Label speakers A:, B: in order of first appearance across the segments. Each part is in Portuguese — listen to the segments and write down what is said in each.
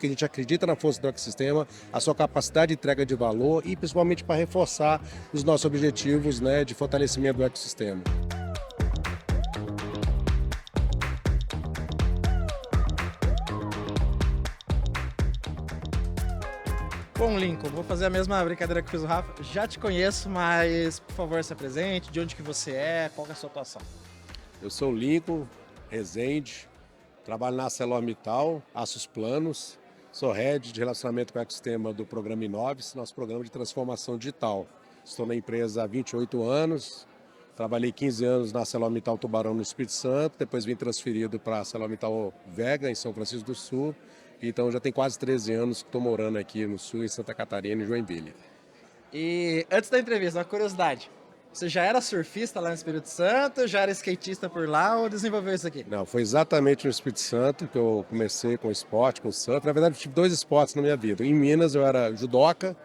A: porque a gente acredita na força do ecossistema, a sua capacidade de entrega de valor e principalmente para reforçar os nossos objetivos, né, de fortalecimento do ecossistema.
B: Bom, Lincoln, vou fazer a mesma brincadeira que fiz o Rafa. Já te conheço, mas por favor, se apresente, de onde que você é, qual que é a sua atuação?
A: Eu sou o Lincoln Rezende, trabalho na ArcelorMittal, Aços Planos, sou head de relacionamento com o ecossistema do programa Inoves, nosso programa de transformação digital. Estou na empresa há 28 anos, trabalhei 15 anos na ArcelorMittal Tubarão no Espírito Santo, depois vim transferido para a ArcelorMittal Vega, em São Francisco do Sul. Então já tem quase 13 anos que estou morando aqui no Sul, em Santa Catarina, em Joinville.
B: E antes da entrevista, uma curiosidade. Você já era surfista lá no Espírito Santo, já era skatista por lá ou desenvolveu isso aqui?
A: Não, foi exatamente no Espírito Santo que eu comecei com esporte, com surf. Na verdade, eu tive dois esportes na minha vida. Em Minas eu era judoca,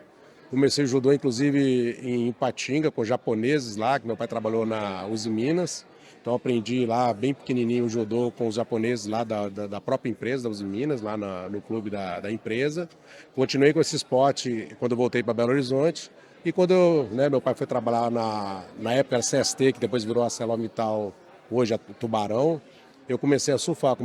A: comecei judô inclusive em Ipatinga com japoneses lá, que meu pai trabalhou na Uzi Minas. Então aprendi lá bem pequenininho o judô com os japoneses lá da própria empresa, da Uzi Minas, lá no clube da empresa. Continuei com esse esporte quando eu voltei para Belo Horizonte. E quando meu pai foi trabalhar na época era CST, que depois virou a ArcelorMittal, hoje a Tubarão, eu comecei a surfar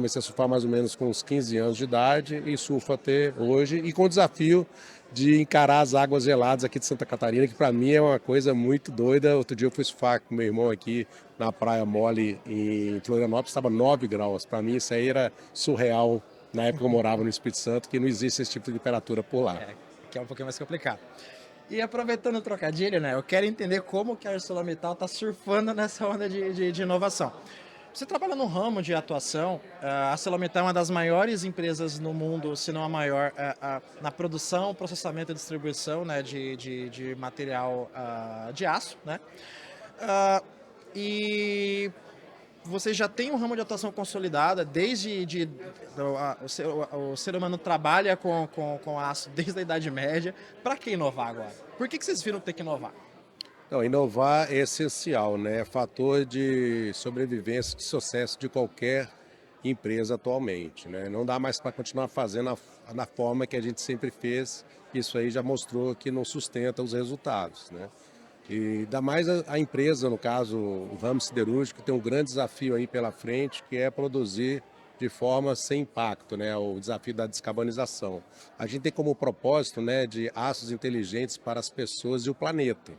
A: mais ou menos com uns 15 anos de idade e surfo até hoje, e com o desafio de encarar as águas geladas aqui de Santa Catarina, que para mim é uma coisa muito doida. Outro dia eu fui surfar com meu irmão aqui na Praia Mole, em Florianópolis, estava 9 graus. Para mim isso aí era surreal na época que eu morava no Espírito Santo, que não existe esse tipo de temperatura por lá.
B: Que é um pouquinho mais complicado. E aproveitando o trocadilho, né? Eu quero entender como que a ArcelorMittal está surfando nessa onda de inovação. Você trabalha no ramo de atuação, a ArcelorMittal é uma das maiores empresas no mundo, se não a maior, na produção, processamento e distribuição, né, de material de aço, né? Ah, e você já tem um ramo de atuação consolidada, o ser humano trabalha com aço desde a Idade Média. Para que inovar agora? Por que vocês viram ter que inovar?
A: Não, inovar é essencial, né? É fator de sobrevivência, de sucesso de qualquer empresa atualmente, né? Não dá mais para continuar fazendo na forma que a gente sempre fez. Isso aí já mostrou que não sustenta os resultados, né? E ainda mais a empresa, no caso, o ramo siderúrgico, tem um grande desafio aí pela frente, que é produzir de forma sem impacto, né? O desafio da descarbonização. A gente tem como propósito, né, de aços inteligentes para as pessoas e o planeta.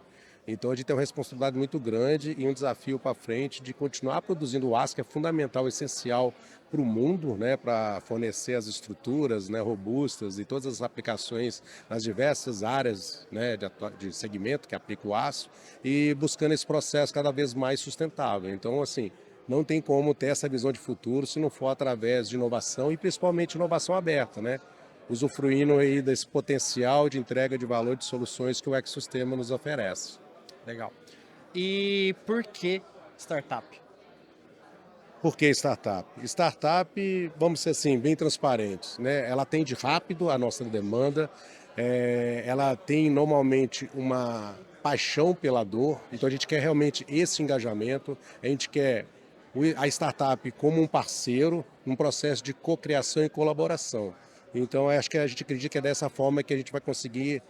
A: Então a gente tem uma responsabilidade muito grande e um desafio para frente de continuar produzindo aço, que é fundamental, essencial para o mundo, né, para fornecer as estruturas, né, robustas e todas as aplicações nas diversas áreas, né, de segmento que aplica o aço, e buscando esse processo cada vez mais sustentável. Então, assim, não tem como ter essa visão de futuro se não for através de inovação e principalmente inovação aberta, né? Usufruindo aí desse potencial de entrega de valor de soluções que o ecossistema nos oferece.
B: Legal. E por que startup?
A: Por que startup? Startup, vamos ser assim, bem transparentes, né? Ela atende rápido a nossa demanda, ela tem normalmente uma paixão pela dor, então a gente quer realmente esse engajamento, a gente quer a startup como um parceiro, num processo de cocriação e colaboração. Então, acho que a gente acredita que é dessa forma que a gente vai conseguir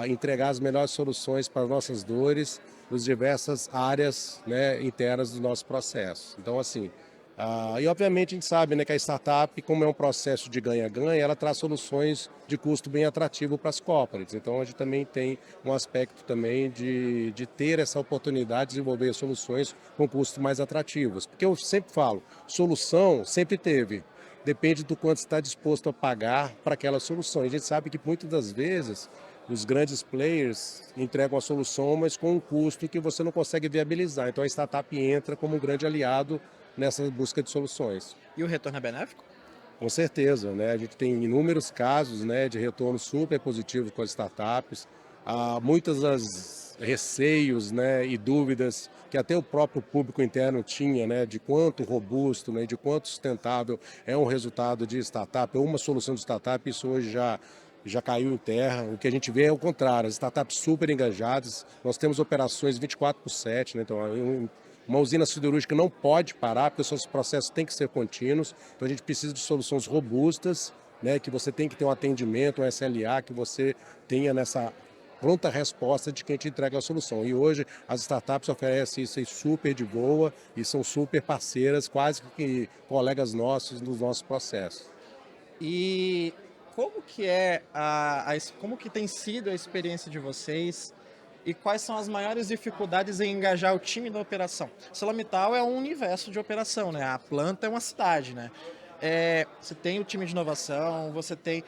A: entregar as melhores soluções para as nossas dores nas diversas áreas, né, internas do nosso processo. Então, assim, e obviamente a gente sabe, né, que a startup, como é um processo de ganha-ganha, ela traz soluções de custo bem atrativo para as corporates. Então, a gente também tem um aspecto também de ter essa oportunidade de desenvolver soluções com custos mais atrativos. Porque eu sempre falo, solução sempre teve. Depende do quanto você está disposto a pagar para aquela solução. E a gente sabe que muitas das vezes os grandes players entregam a solução, mas com um custo que você não consegue viabilizar. Então a startup entra como um grande aliado nessa busca de soluções.
B: E o retorno é benéfico?
A: Com certeza, né? A gente tem inúmeros casos, né, de retorno super positivo com as startups. Há muitas das receios, né, e dúvidas que até o próprio público interno tinha, né, de quanto robusto, né, de quanto sustentável é um resultado de startup, ou uma solução de startup, isso hoje já caiu em terra. O que a gente vê é o contrário, as startups super engajadas. Nós temos operações 24/7, né? Então, uma usina siderúrgica não pode parar, porque os seus processos têm que ser contínuos. Então, a gente precisa de soluções robustas, né, que você tem que ter um atendimento, um SLA, que você tenha nessa pronta resposta de quem te entrega a solução. E hoje as startups oferecem isso aí super de boa e são super parceiras, quase que colegas nossos nos nossos processos.
B: E como que como que tem sido a experiência de vocês e quais são as maiores dificuldades em engajar o time da operação? ArcelorMittal é um universo de operação, né? A planta é uma cidade, né? Você tem o time de inovação, você tem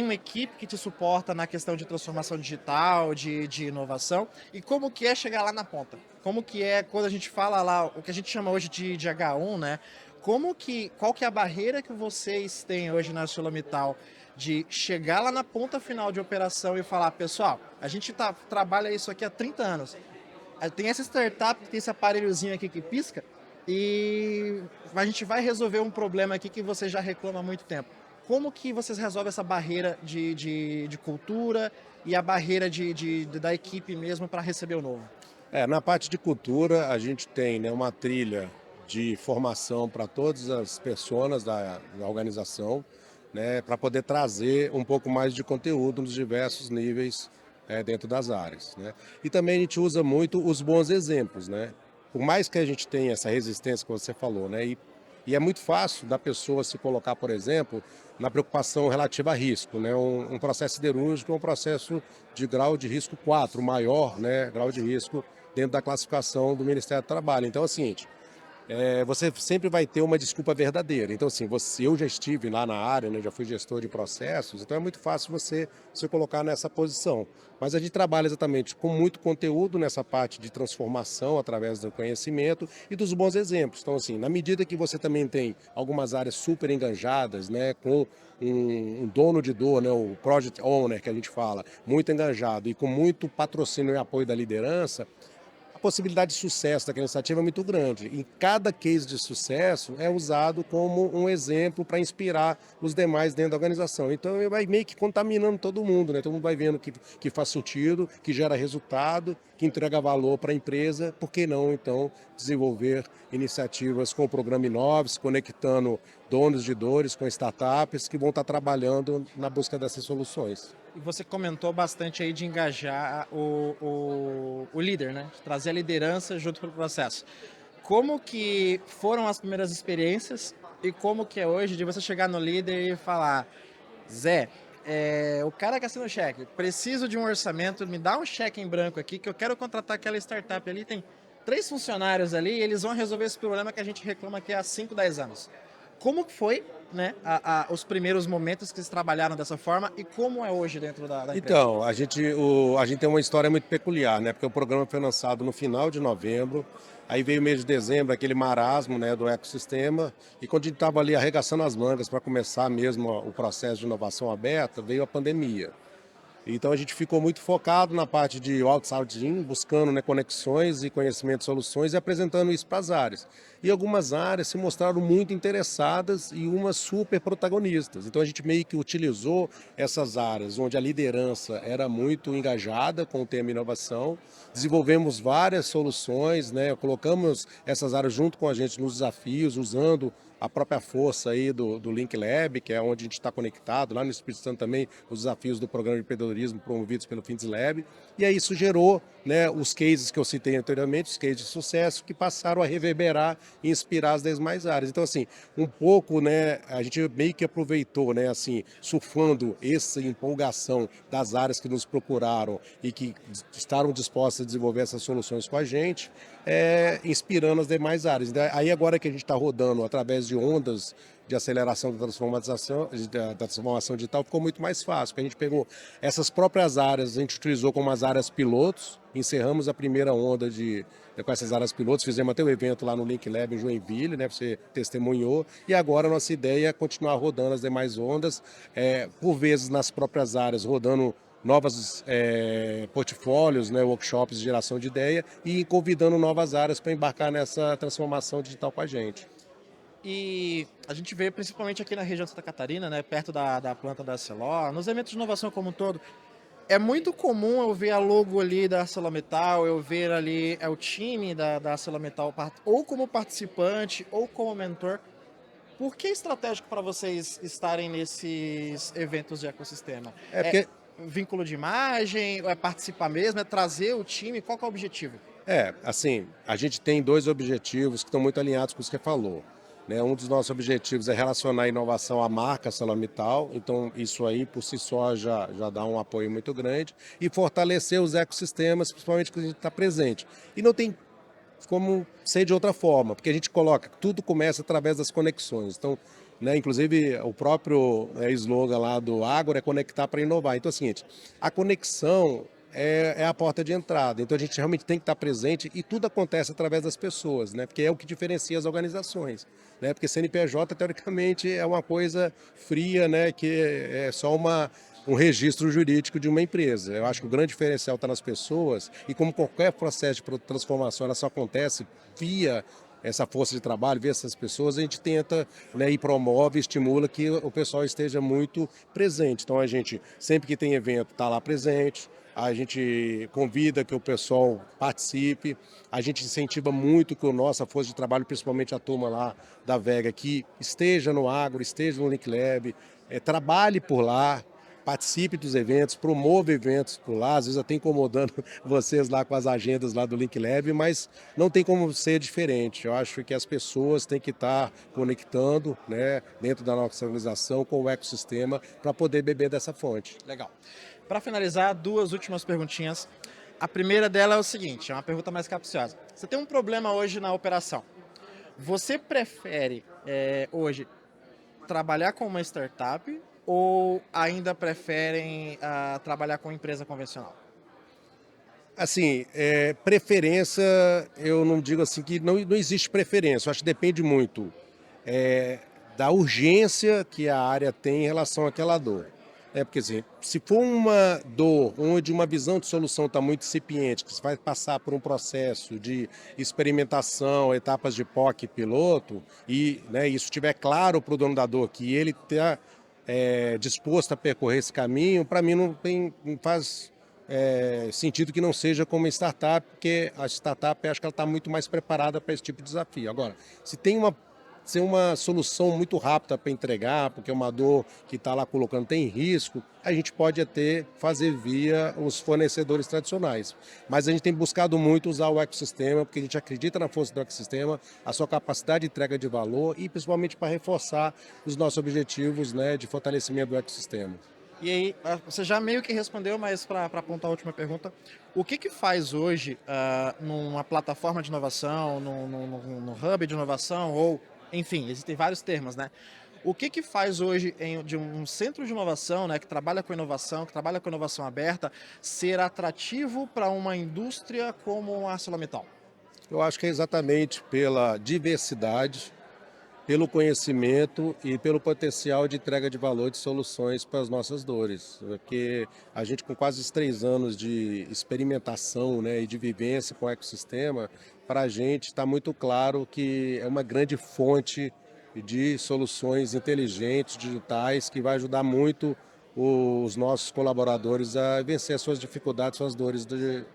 B: uma equipe que te suporta na questão de transformação digital, de inovação. E como que é chegar lá na ponta? Como que é quando a gente fala lá, o que a gente chama hoje de H1, né? Qual que é a barreira que vocês têm hoje na ArcelorMittal de chegar lá na ponta final de operação e falar, pessoal, a gente trabalha isso aqui há 30 anos. Tem essa startup, tem esse aparelhozinho aqui que pisca e a gente vai resolver um problema aqui que você já reclama há muito tempo. Como que vocês resolvem essa barreira de cultura e a barreira da equipe mesmo para receber o novo?
A: Na parte de cultura, a gente tem, né, uma trilha de formação para todas as pessoas da organização, né, para poder trazer um pouco mais de conteúdo nos diversos níveis dentro das áreas, né? E também a gente usa muito os bons exemplos, né? Por mais que a gente tenha essa resistência que você falou, né? E é muito fácil da pessoa se colocar, por exemplo, na preocupação relativa a risco, né? Um processo siderúrgico é um processo de grau de risco 4, maior, né, grau de risco dentro da classificação do Ministério do Trabalho. Então é o seguinte, você sempre vai ter uma desculpa verdadeira. Então, assim, eu já estive lá na área, né, já fui gestor de processos, então é muito fácil você se colocar nessa posição. Mas a gente trabalha exatamente com muito conteúdo nessa parte de transformação através do conhecimento e dos bons exemplos. Então, assim, na medida que você também tem algumas áreas super enganjadas, né, com um dono de dor, né, o project owner que a gente fala, muito engajado e com muito patrocínio e apoio da liderança, a possibilidade de sucesso daquela iniciativa é muito grande. E cada case de sucesso é usado como um exemplo para inspirar os demais dentro da organização. Então, vai meio que contaminando todo mundo, né? Todo mundo vai vendo que faz sentido, que gera resultado, que entrega valor para a empresa. Por que não, então, desenvolver iniciativas com o programa Inoves, conectando donos de dores com startups que vão estar trabalhando na busca dessas soluções.
B: E você comentou bastante aí de engajar o líder, né? De trazer a liderança junto para o processo. Como que foram as primeiras experiências e como que é hoje de você chegar no líder e falar, Zé, o cara que assina o cheque, preciso de um orçamento, me dá um cheque em branco aqui que eu quero contratar aquela startup ali, tem 3 funcionários ali e eles vão resolver esse problema que a gente reclama aqui há 5, 10 anos. Como que foi, né, os primeiros momentos que vocês trabalharam dessa forma e como é hoje dentro da empresa?
A: Então, a gente tem uma história muito peculiar, né? Porque o programa foi lançado no final de novembro, aí veio o mês de dezembro, aquele marasmo, né, do ecossistema, e quando a gente estava ali arregaçando as mangas para começar mesmo o processo de inovação aberta, veio a pandemia. Então a gente ficou muito focado na parte de outsourcing, buscando, né, conexões e conhecimento de soluções e apresentando isso para as áreas. E algumas áreas se mostraram muito interessadas e umas super protagonistas. Então a gente meio que utilizou essas áreas onde a liderança era muito engajada com o tema inovação, desenvolvemos várias soluções, né, colocamos essas áreas junto com a gente nos desafios, usando a própria força aí do Link Lab, que é onde a gente está conectado, lá no Espírito Santo também, os desafios do programa de empreendedorismo promovidos pelo Fins Lab. E aí isso gerou, né, os cases que eu citei anteriormente, os cases de sucesso, que passaram a reverberar e inspirar as demais áreas. Então, assim, um pouco, né, a gente meio que aproveitou, né, assim, surfando essa empolgação das áreas que nos procuraram e que estavam dispostas a desenvolver essas soluções com a gente, inspirando as demais áreas. Aí agora que a gente está rodando através de ondas de aceleração da transformação digital, ficou muito mais fácil, porque a gente pegou essas próprias áreas, a gente utilizou como as áreas pilotos, encerramos a primeira onda com essas áreas pilotos, fizemos até o evento lá no Link Lab em Joinville, né, você testemunhou, e agora a nossa ideia é continuar rodando as demais ondas, por vezes nas próprias áreas, rodando novos portfólios, né, workshops de geração de ideia e convidando novas áreas para embarcar nessa transformação digital com a gente.
B: E a gente vê principalmente aqui na região de Santa Catarina, né, perto da planta da Arcelor, nos eventos de inovação como um todo, é muito comum eu ver a logo ali da ArcelorMittal, eu ver ali o time da ArcelorMittal ou como participante ou como mentor. Por que é estratégico para vocês estarem nesses eventos de ecossistema?
A: É porque
B: Vínculo de imagem, é participar mesmo, é trazer o time? Qual que é o objetivo?
A: assim, a gente tem dois objetivos que estão muito alinhados com o que você falou. Né? Um dos nossos objetivos é relacionar a inovação à marca ArcelorMittal, então isso aí por si só já dá um apoio muito grande, e fortalecer os ecossistemas, principalmente que a gente está presente. E não tem como ser de outra forma, porque a gente coloca, tudo começa através das conexões. Então, né, inclusive o próprio slogan lá do Agro é conectar para inovar. Então é o seguinte, a conexão é a porta de entrada. Então a gente realmente tem que estar presente e tudo acontece através das pessoas, né? Porque é o que diferencia as organizações. Né? Porque CNPJ, teoricamente, é uma coisa fria, né? Que é só um registro jurídico de uma empresa. Eu acho que o grande diferencial está nas pessoas e como qualquer processo de transformação, ela só acontece via essa força de trabalho, via essas pessoas, a gente tenta, né, e promove, estimula que o pessoal esteja muito presente. Então a gente, sempre que tem evento, está lá presente, a gente convida que o pessoal participe, a gente incentiva muito que a nossa força de trabalho, principalmente a turma lá da Vega, que esteja no Agro, esteja no Link Lab, trabalhe por lá, participe dos eventos, promova eventos por lá, às vezes até incomodando vocês lá com as agendas lá do Link Lab, mas não tem como ser diferente. Eu acho que as pessoas têm que estar conectando, né, dentro da nossa organização com o ecossistema para poder beber dessa fonte.
B: Legal. Para finalizar, duas últimas perguntinhas. A primeira dela é o seguinte, é uma pergunta mais capciosa. Você tem um problema hoje na operação. Você prefere hoje trabalhar com uma startup ou ainda preferem trabalhar com empresa convencional?
A: Assim, preferência, eu não digo assim que não existe preferência, eu acho que depende muito da urgência que a área tem em relação àquela dor. Porque assim, se for uma dor onde uma visão de solução está muito incipiente, que você vai passar por um processo de experimentação, etapas de POC e piloto, e né, isso estiver claro para o dono da dor que ele está disposto a percorrer esse caminho, para mim não faz sentido que não seja como startup, porque a startup acho que ela está muito mais preparada para esse tipo de desafio. Agora, se tem uma solução muito rápida para entregar, porque uma dor que está lá colocando tem risco, a gente pode até fazer via os fornecedores tradicionais. Mas a gente tem buscado muito usar o ecossistema, porque a gente acredita na força do ecossistema, a sua capacidade de entrega de valor e principalmente para reforçar os nossos objetivos, né, de fortalecimento do ecossistema.
B: E aí, você já meio que respondeu, mas para apontar a última pergunta, o que faz hoje numa plataforma de inovação, no hub de inovação, ou, enfim, existem vários termos, né? O que faz hoje de um centro de inovação, né, que trabalha com inovação aberta, ser atrativo para uma indústria como a ArcelorMittal?
A: Eu acho que é exatamente pela diversidade, pelo conhecimento e pelo potencial de entrega de valor de soluções para as nossas dores. Porque a gente com quase 3 anos de experimentação, né, e de vivência com o ecossistema, para a gente está muito claro que é uma grande fonte de soluções inteligentes, digitais, que vai ajudar muito os nossos colaboradores a vencer as suas dificuldades, suas dores,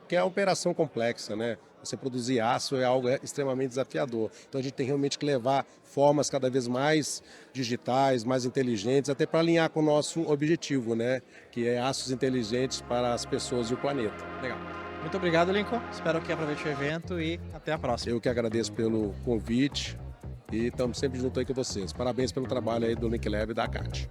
A: que é a operação complexa, né? Você produzir aço é algo extremamente desafiador. Então a gente tem realmente que levar formas cada vez mais digitais, mais inteligentes, até para alinhar com o nosso objetivo, né? Que é aços inteligentes para as pessoas e o planeta.
B: Legal. Muito obrigado, Lincoln. Espero que aproveite o evento e até a próxima.
A: Eu que agradeço pelo convite e estamos sempre junto aí com vocês. Parabéns pelo trabalho aí do Link Lab e da CAT.